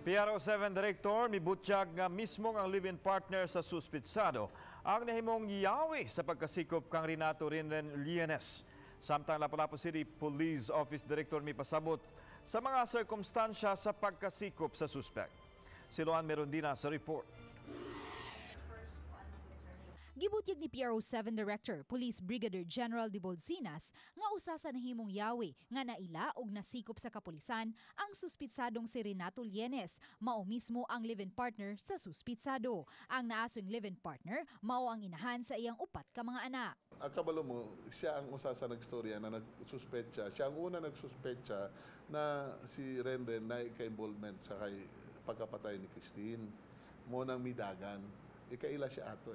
PRO7 Director mibutyag nga mismo ang live-in partner sa suspitsado ang nahimong yawi sa pagkasikop kang Renato Renren Lienes. Samtang Lapu-Lapu City Police Office Director mipasabot sa mga sirkumstansya sa pagkasikop sa suspect. Si Luan Merondina sa report. Gibutyag ni PRO7 Director Police Brigadier General de Bolsinas nga usa sa nahimong yawi nga naila og nasikop sa kapulisan ang suspitsadong si Renato Lienes, mao mismo ang live-in partner sa suspitsado. Ang naasong live-in partner mao ang inahan sa iyang upat ka mga anak. Ang kabalo mo, siya ang usa sa nagstorya na nagsuspetsa. Siya ang una nagsuspetsa na si Renren na ika-involvement sa kay pagkapatay ni Christine. Mo nang midagan. Ikaila siya ato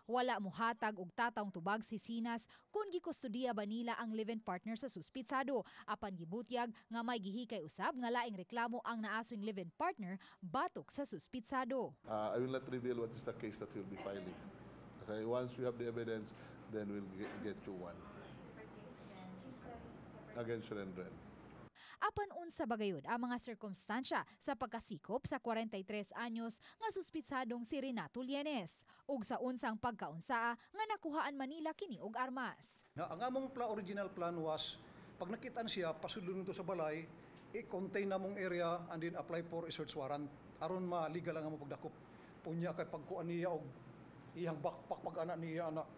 Wala mohatag og tataong tubag si Sinas kung gikustudiya ba nila ang live-in partner sa suspitsado. Apan gibutyag nga may gihikay usab nga laing reklamo ang naasong live-in partner batok sa suspitsado. I will not reveal what is the case that we'll be filing. Okay, once we have the evidence, then we'll get you one. Against Renren. Apan unsa bagayod ang mga sirkumstansya sa pagkasikop sa 43 anyos nga suspitsadong si Renato Lienes ug sa unsang pagkaunsaa nga nakuhaan Manila kini og armas. Ang among original plan was pag nakitaan siya pasudlon nito sa balay, i-contain na mong area and then apply for a search warrant aron ma-legal ang among pagdakop. Punya kay pagkuan niya og iyang backpack pag-anak niya anak.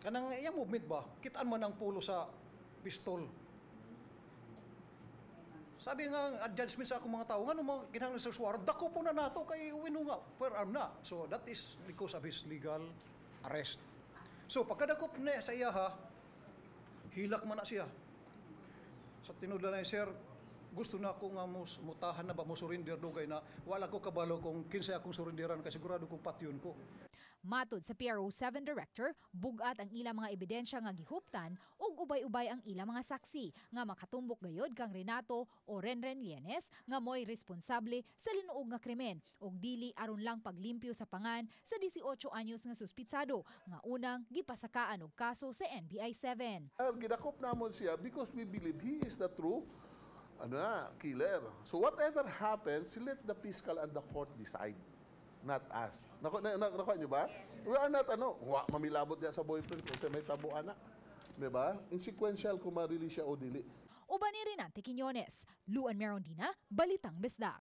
Kanang iyang movement ba, kitaan man ang pulo sa pistol. Sabi nga, judgment sa akong mga tao, nga nung kinahanglan sa warrant, dako po na nato kay uwino nga, firearm na. So that is because of his legal arrest. So pagkadakop na sa iya hilak man na siya. Sa tinudla na sir, gusto na ako nga mutahan na ba mo surrender dugay na wala ko kabalo kung kinsa akong surrenderan kasi sigurado kong patyon ko. Matod sa PRO7 Director, bugat ang ilang mga ebidensya nga gihuptan ug ubay-ubay ang ilang mga saksi nga makatumbok gayod kang Renato o Renren Lienes nga mo'y responsable sa linuog nga krimen ug dili aron lang paglimpyo sa pangan sa 18 anyos nga suspitsado nga unang gipasakaan og kaso sa NBI-7. Gidakop namon siya because we believe he is the true killer. So whatever happens, let the fiscal and the court decide. Not us. Nakuha niyo ba? Yes. We are not, mamilabot niya sa boyfriend kasi may tabo anak. Diba? Insequential kung ma-release siya o dili. Uban ni Renate Quiñones, Luan Merondina, Balitang Bisdak.